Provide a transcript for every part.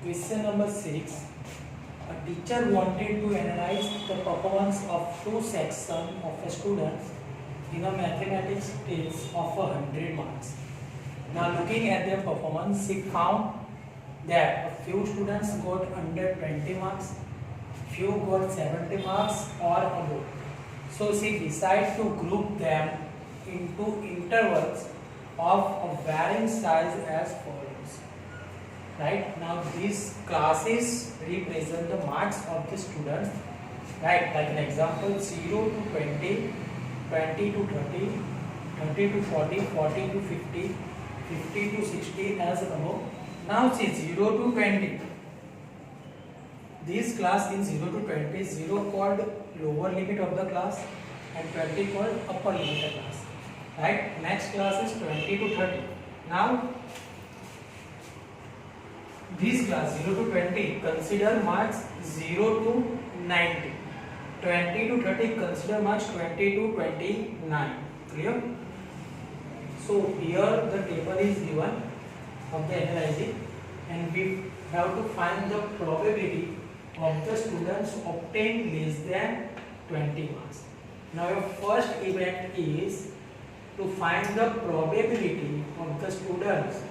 Question number 6. A teacher wanted to analyze the performance of two sections of a students in a mathematics test of 100 marks. Now looking at their performance, she found that a few students got under 20 marks, few got 70 marks or above. So she decided to group them into intervals of a varying size as follows. Right, now these classes represent the marks of the students, right? Like an example, 0 to 20, 20 to 30, 30 to 40, 40 to 50, 50 to 60 as above. Now see 0 to 20. This class in 0 to 20, 0 called lower limit of the class and 20 called upper limit of the class. Right? Next class is 20 to 30. Now this class 0 to 20 consider marks 0 to 90. 20 to 30 consider marks 20 to 29. Clear? So here the table is given of the analyzing and we have to find the probability of the students obtain less than 20 marks. Now your first event is to find the probability of the students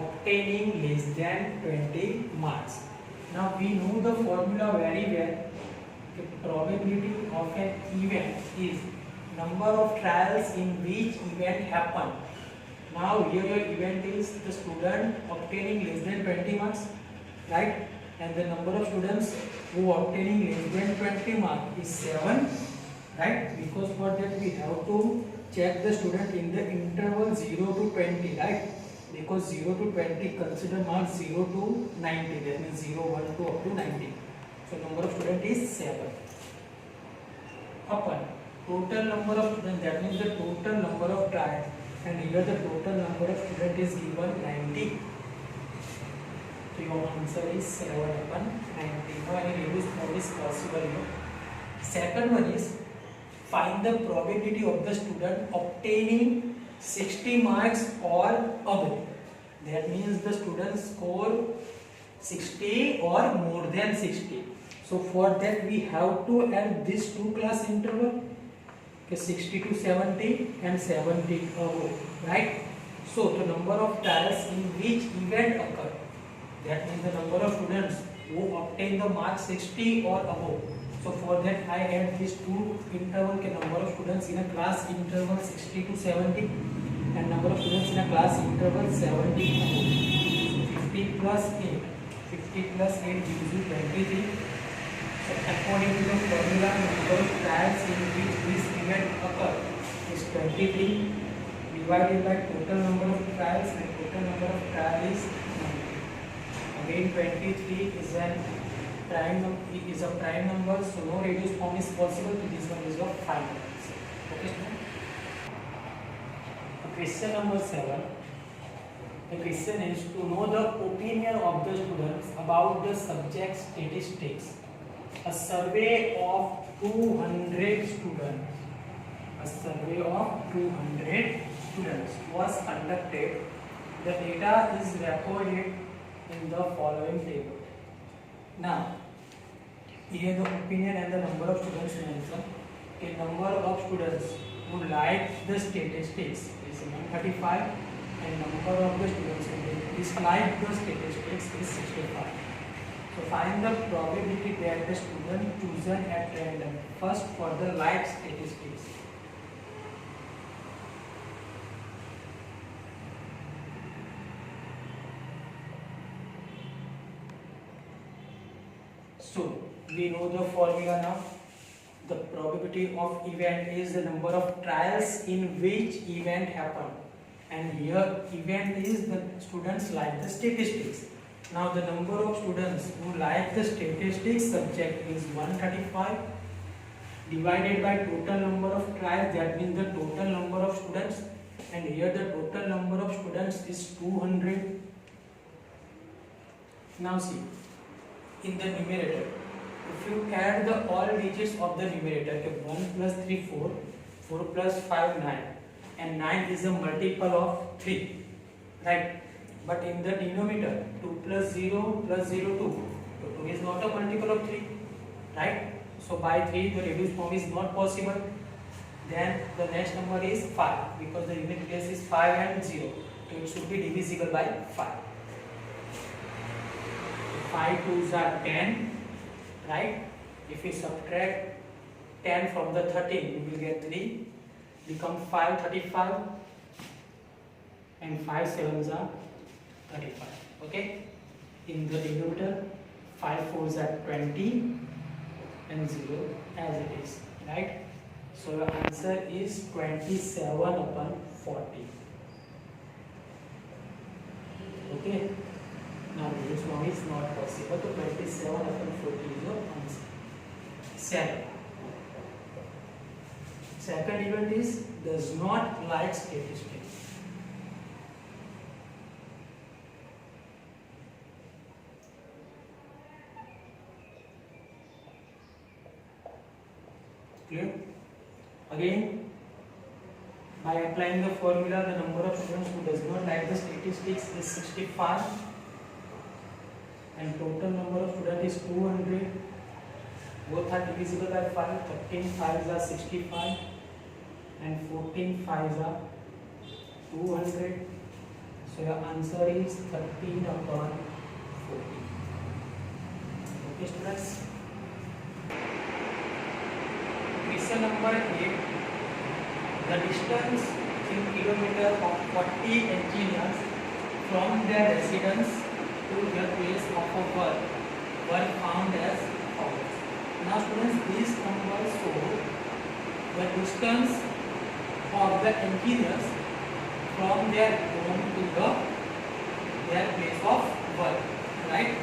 obtaining less than 20 marks. Now we know the formula very well. The probability of an event is number of trials in which event happen. Now here your event is the student obtaining less than 20 marks, right? And the number of students who obtaining less than 20 marks is 7, right? Because for that we have to check the student in the interval 0 to 20, right? Because 0 to 20 consider marks 0 to 90, that means 0, 1 to up to 90. So number of students is 7. Upon total number of students, that means the total number of trials, and here the total number of students is given 90. So your answer is 7 upon 90. Now any reduced form is possible here. Second one is find the probability of the student obtaining 60 marks or above. That means the student score 60 or more than 60. So for that we have to add this two class interval, okay, 60 to 70 and 70 above, right? So the number of trials in which event occur, that means the number of students who obtain the mark 60 or above. So for that I add these two interval, के number of students in a class interval 60 to 70 and number of students in a class interval 70 above. So 50 plus 8, 50 plus 8 gives you 23. So according to the formula, number of trials in which this event occur is 23 divided by total number of trials, and total number of trials is 90. Again 23 is a prime number, so no reduced form is possible. So this one is your final answer. Okay. Question number 7. The question is to know the opinion of the students about the subject statistics. A survey of 200 students. A survey of 200 students was conducted. The data is recorded in the following table. Now, here the opinion and the number of students mentioned. The number of students who like the statistics is 135 and number of the students who dislike the statistics is 65. So find the probability that the student chosen at random. First for the like statistics. So we know the formula now. The probability of event is the number of trials in which event happen, and here event is the students like the statistics. Now the number of students who like the statistics subject is 135 divided by total number of trials, that means the total number of students, and here the total number of students is 200. Now see, in the numerator, if you add the all digits of the numerator, okay, 1 plus 3 4, 4 plus 5 9, and 9 is a multiple of 3, right? but in the denominator 2 plus 0 plus 0 2. So 2 is not a multiple of 3, right? So by 3 the reduced form is not possible. Then the next number is 5 because the unit place is 5 and 0. So it should be divisible by 5. 5 2s are 10, right? If we subtract 10 from the 13, we will get 3. Become 5 35, and 5 7s are 35. Okay? In the denominator, 5 4s are 20, and 0 as it is, right? So your answer is 27 upon 40. Okay? Now this one is not possible. So 27 upon 40 is your answer. 7. Second event is does not like statistics. Clear? Again, by applying the formula, the number of students who does not like the statistics is 65, and total number of students is 200. Both are divisible by 5. 13 5s are 65, and 14 5s are 200. So your answer is 13 upon 14. Okay, students. Question number 8. The distance in kilometer of 40 engineers from their residence to their place of work were found as follows. Now students, these numbers show the distance of the engineers from their home to their place of work, right?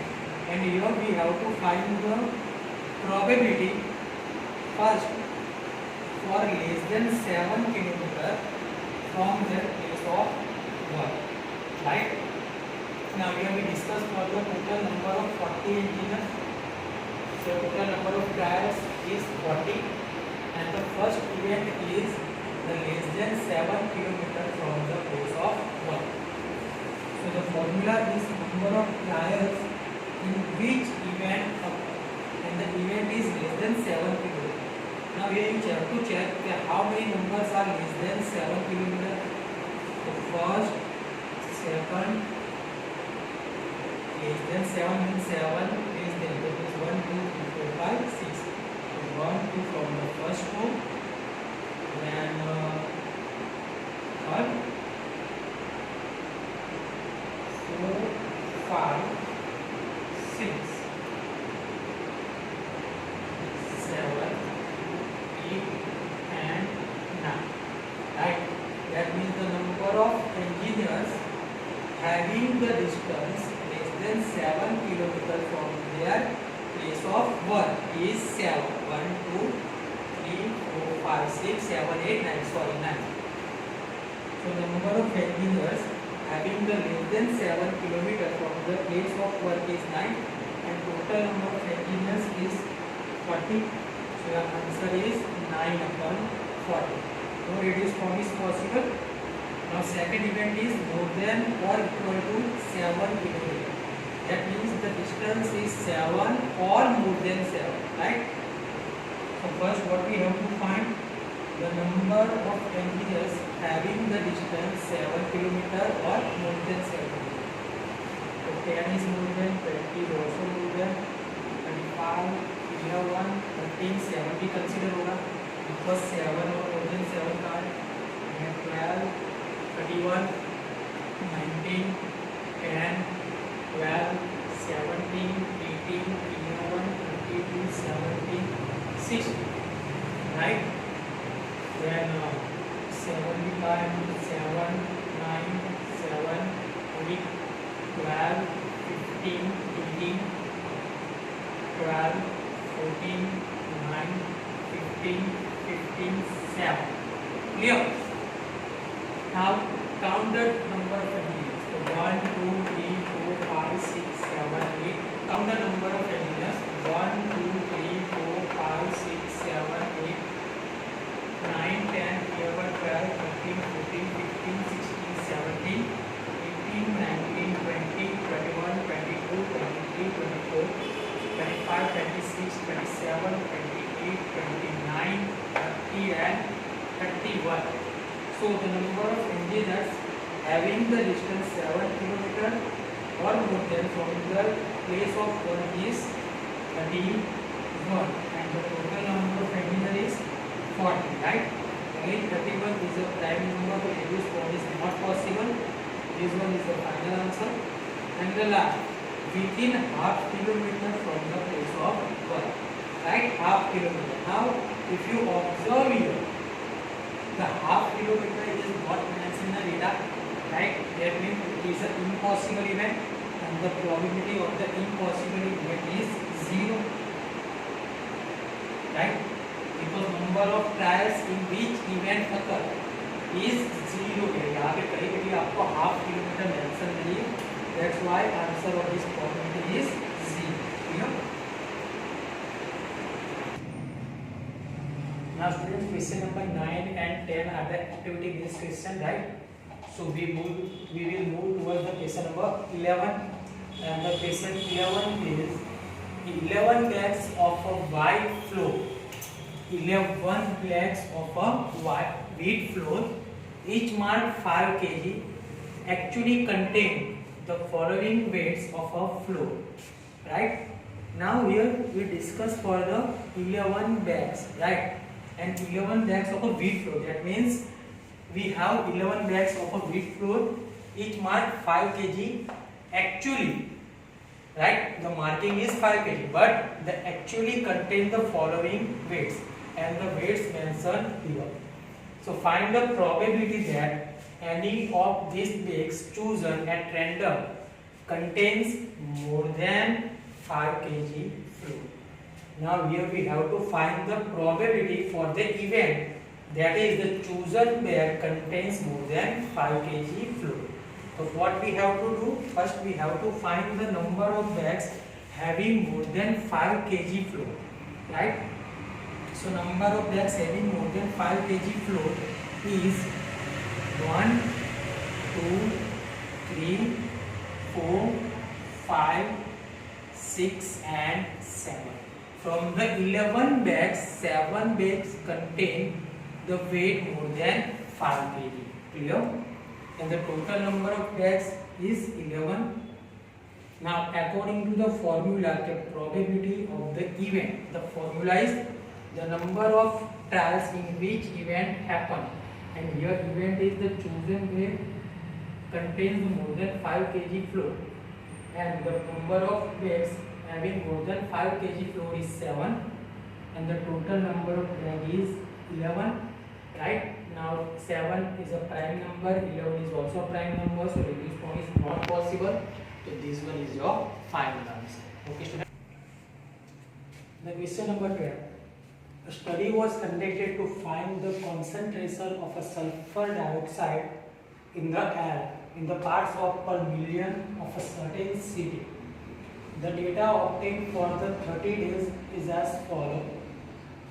And here we have to find the probability first for less than 7 km from their place of work, right? Now here we discuss for the total number of 40 engineers. So total number of trials is 40, and the first event is the less than 7 km from the place of work. So the formula is number of trials in which event and the event is less than 7 km. Now here you have to check how many numbers are less than 7 km. The first, second, less than 7 means 7 is there. That is 1, 2, 3, 4, 5, 6. So 1, 2 from the first row, then third, 4, 5, 6, 7, 8 and 9. Right? That means the number of engineers having the distance less than 7 km from their place of work is 7. 1, 2, 3, 4, 5, 6, 7, 8, 9. Sorry, 9. So number of engineers having the less than 7 km from the place of work is 9, and total number of engineers is 40. So your answer is 9 upon 40. No reduced form is possible. Now second event is more than or equal to 7 km. That means the distance is 7 or more than 7, right? So first what we have to find the number of engineers having the distance 7 km or more than 7 km. So 10 is more than, 20 is also more than, 25, 11, 13, 70 consider होगा because 7 और more than 7 का है, 12, 31, 19, 10, 12, 17, 18, 11, 22, 17, 16, right? Then 75, 7, 9, 7, 8, 12, 15, 18, 12, 14, 9, 15, 15, 7. Clear? Now count the number of engineers. So 1, 2, 3, 4, 5, 6, 7, 8. Count the number of engineers. 1, 2, 3, 4, 5, 6, 7, 8, 9, 10, 11, 12, 13, 14, 15, 16, 17, 18, 19, 25, 26, 27, 28, 29, 30 and 31. So the number of engineers having the distance 7 km or more than from the place of birth is 31 and the total number of engineers is 40, right? Only 31 is a prime number, to reduce 4 is not possible. This one is the final answer. And the last, within half kilometer from the place of birth, right? Half kilometer. Now if you observe here, the half kilometer is not mentioned in the data, right? That means it is an impossible event and the probability of the impossible event is 0, right? Because number of trials in which event occur is 0 है. यहाँ पे कहीं भी आपको half kilometre mention नहीं है. That's why answer of this probability is 0. Clear? Now students, question number 9 and 10 are the activity based question, right? So we will move towards the question number 11, and the question 11 is 11 bags of a white flour. 11 bags of a wheat flour, each marked 5 kg, actually contain the following weights of a flour, right? Now here we discuss for the 11 bags, right? And 11 bags of a wheat flour. That means we have 11 bags of a wheat flour, each marked 5 kg. Actually, right? The marking is 5 kg, but the actually contain the following weights, and the weights mentioned here. So find the probability that any of these bags chosen at random contains more than 5 kg flour. Now here we have to find the probability for the event, that is the chosen bag contains more than 5 kg flour. So what we have to do? First we have to find the number of bags having more than 5 kg flour, right? So number of bags having more than 5 kg flour is 1, 2, 3, 4, 5, 6 and 7. From the 11 bags, 7 bags contain the weight more than 5 kg. Clear? And the total number of bags is 11. Now according to the formula, the probability of the event, the formula is the number of trials in which event happen, and here event is the chosen bag contains more than 5 kg flour, and the number of bags having more than 5 kg flour is 7, and the total number of bag is 11, right? Now 7 is a prime number, 11 is also a prime number, so reduced form is not possible. So this one is your final answer. Okay students. The question number 12. A study was conducted to find the concentration of a sulfur dioxide in the air in the parts of per million of a certain city. The data obtained for the 30 days is as follows.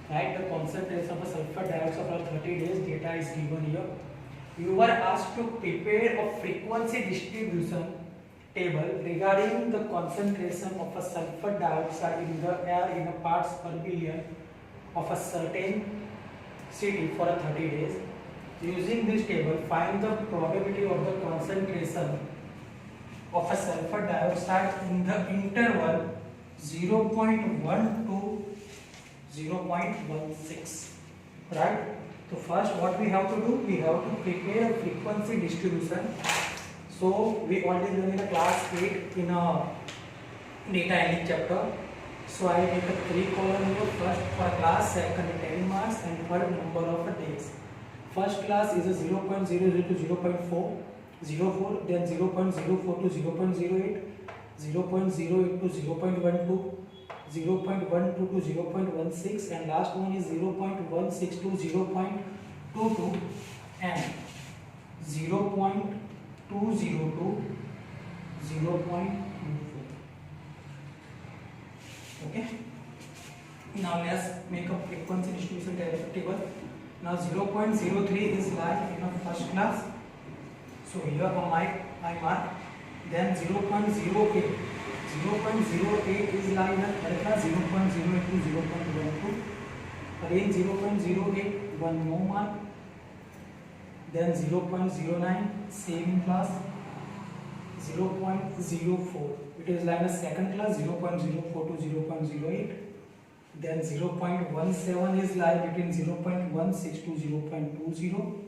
Right, the concentration of a sulfur dioxide for 30 days data is given here. You were asked to prepare a frequency distribution table regarding the concentration of a sulfur dioxide in the air in a parts per billion of a certain city for 30 days. Using this table, find the probability of the concentration of a sulfur dioxide in the interval 0.1 to 0.16, right? So first what we have to do, we have to prepare a frequency distribution. So we already learned in the class 8 in a data analysis chapter. So I will make a 3 column here. First for class, second 10 marks, and third number of days. First class is a 0.00 to 0.4, 04, then 0.04 to 0.08, 0.08 to 0.12, 0.12 to 0.16, and last one is 0.16 to 0.22 and 0.20 to 0.24. Okay. Now let's make a frequency distribution table. Now 0.03 is like in a first class. So here I mark. Then 0.08. 0.08 0.08 is lie in a third class, 0.08 to 0.12. Again 0.08, one more mark. Then 0.09, same class. 0.04, it is lie in a second class, 0.04 to 0.08. Then 0.17 is lie between 0.16 to 0.20.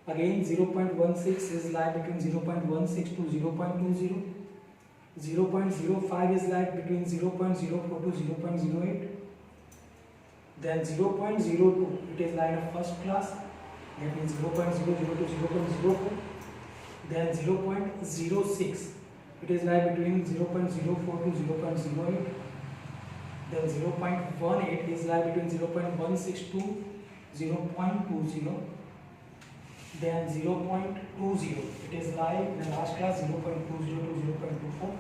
Again 0.16 is lie between 0.16 to 0.20. 0.05 is lie between 0.04 to 0.08. Then 0.02, it is lie in a first class, that means 0.00 to 0.04. Then 0.06, it is lie between 0.04 to 0.08. Then 0.18 is lie between 0.16 to 0.20. Then 0.20, it is lie in the last class, 0.20 to 0.24.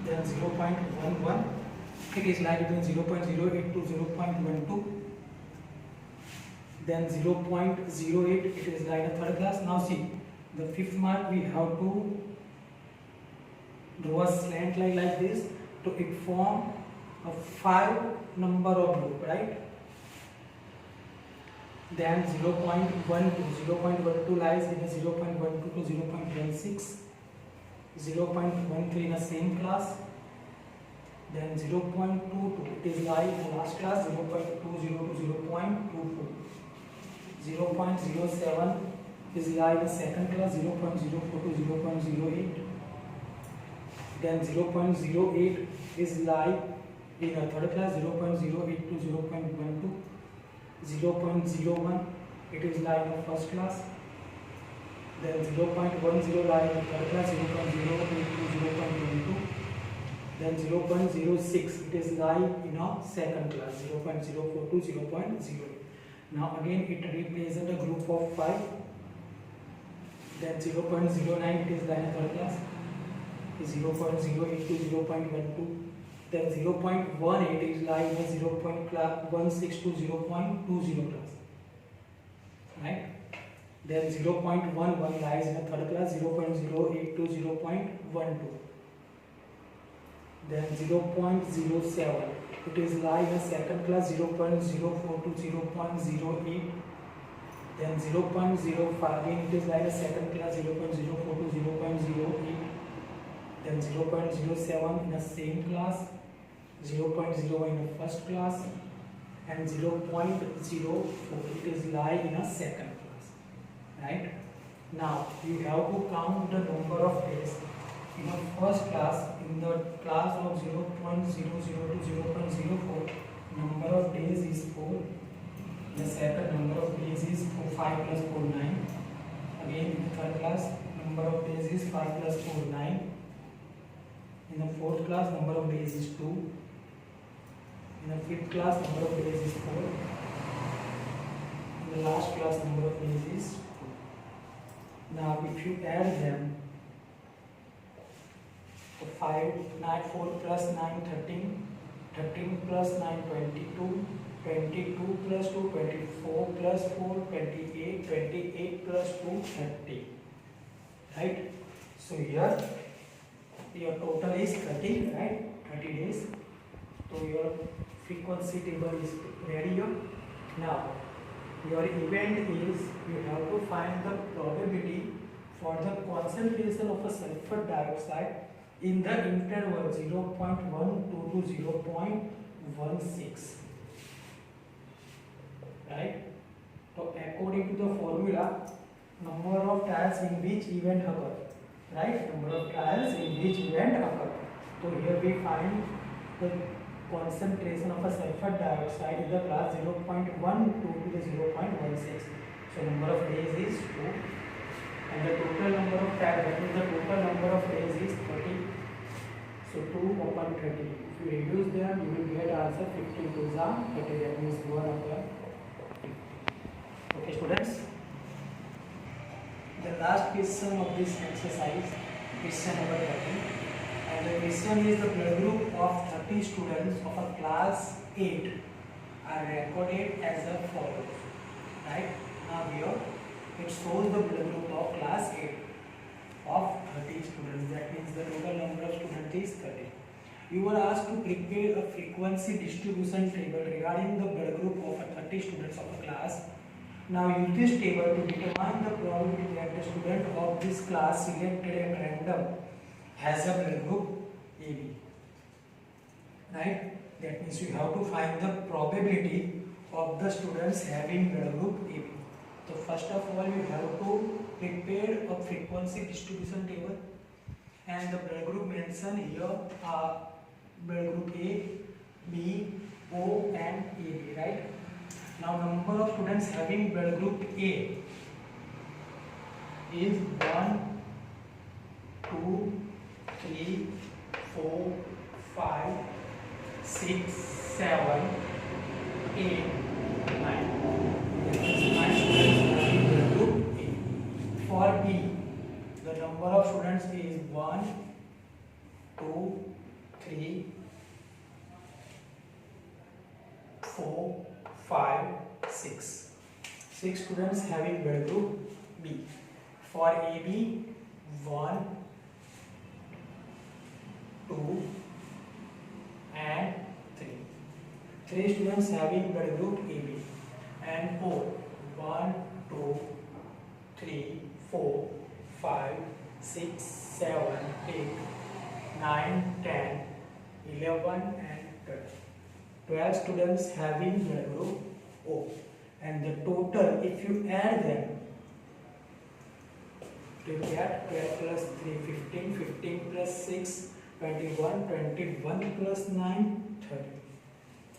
Then 0.11, it is lie between 0.08 to 0.12. Then 0.08, it is lie in the third class. Now see, the fifth mark we have to draw a slant line like this to it form a 5 number of loop, right? Then 0.12 lies in a 0.12 to 0.16, 0.13 in the same class. Then 0.22, it is lie in the last class, 0.20 to 0.22. 0.07 is lie in the second class, 0.04 to 0.08. Then 0.08 is lie in a third class, 0.08 to 0.12. 0.01, it is lie in the first class. Then 0.10 lie in the third class, 0.08 to 0.12. Then 0.06, it is lie in a second class, 0.04 to 0.08. Now again it represents a group of 5. Then 0.09, it is lie in the third class, 0.08 to 0.12. Then 0.18 is lie in a 0.16 to 0.20 class, right? Then 0.11 lies in a third class, 0.08 to 0.12. Then 0.07, it is lie in a second class, 0.04 to 0.08. Then 0.05, again it is lie in a second class, 0.04 to 0.08. Then 0.07 in the same class, 0.01 in the first class, and 0.04, it is lie in a second class, right? Now you have to count the number of days in the first class. In the class of 0.00 to 0.04, number of days is 4. The second number of days is 5 plus 4, 9. Again in the third class, number of days is 5 plus 4, 9. In the fourth class, number of days is 2. In the fifth class, number of days is 4. In the last class, number of days is 2. Now, if you add them, 5, 9, 4 plus 9, 13. 13 plus 9, 22. 22 plus 2, 24 plus 4, 28. 28 plus 2, 30. Right? So here, your total is 30, right? 30 days. So your frequency table is ready here. Now your event is, you have to find the probability for the concentration of a sulfur dioxide in the interval 0.12 to 0.16, right? So according to the formula, number of trials in which event occur, right? Number of trials in which event occur. So here we find the concentration of a sulfur dioxide in the class 0.12 to the 0.16. So number of days is 2, and the total number of trials, that means the total number of days is 30. So 2 upon 30. If you reduce them, you will get answer 15 to 30. That means 1 upon. Okay, students. The last question of this exercise, question number 30, and the question is the blood group of 30 students of a class 8 are recorded as follows, right? Now here it shows the blood group of class 8 of 30 students, that means the total number of students is 30. You were asked to prepare a frequency distribution table regarding the blood group of 30 students of a class. Now use this table to determine the probability that the student of this class selected at random has a blood group AB. Right? That means you have to find the probability of the students having blood group AB. So first of all, you have to prepare a frequency distribution table, and the blood group mentioned here are blood group A, B, O and AB, right? Now number of students having blood group A is 1, 2, 3, 4, 5, 6, 7, 8, 9. That is 9 students having blood group A. For B, the number of students is 1, 2, 3, 4, 5, 6. 6 students having blood group B. For AB, 1, 2 and 3. 3 students having blood group AB. And O, 1, 2, 3, 4, 5, 6, 7, 8, 9, 10, 11 and 12. 12 students having blood group O, and the total, if you add them, you get 12 plus 3, 15, 15 plus 6, 21, 21 plus 9, 30.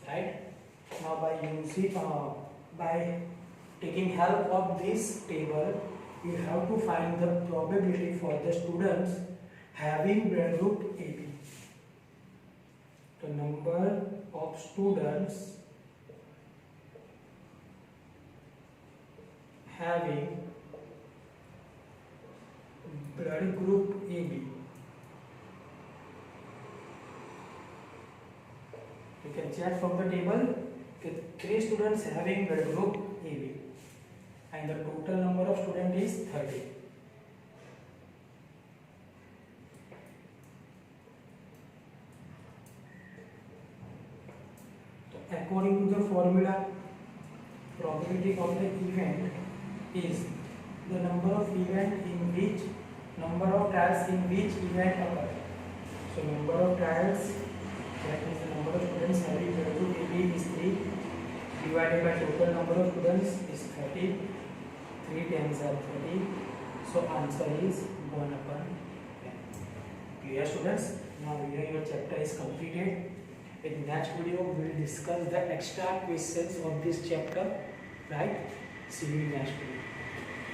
Right? Now by taking help of this table, you have to find the probability for the students having blood group AB. The number of students having blood group AB. You can check from the table. 3 students having blood group AB, and the total number of students is 30. According to the formula, probability of the event is the number of event in which number of trials in which event occurs. So number of trials, that is the number of students having blood group AB is 3 divided by total number of students is 30. 3 times are 30. So answer is 1/10. Clear students? Now here your chapter is completed. In next video we will discuss the extra questions of this chapter. Right? See you in next video.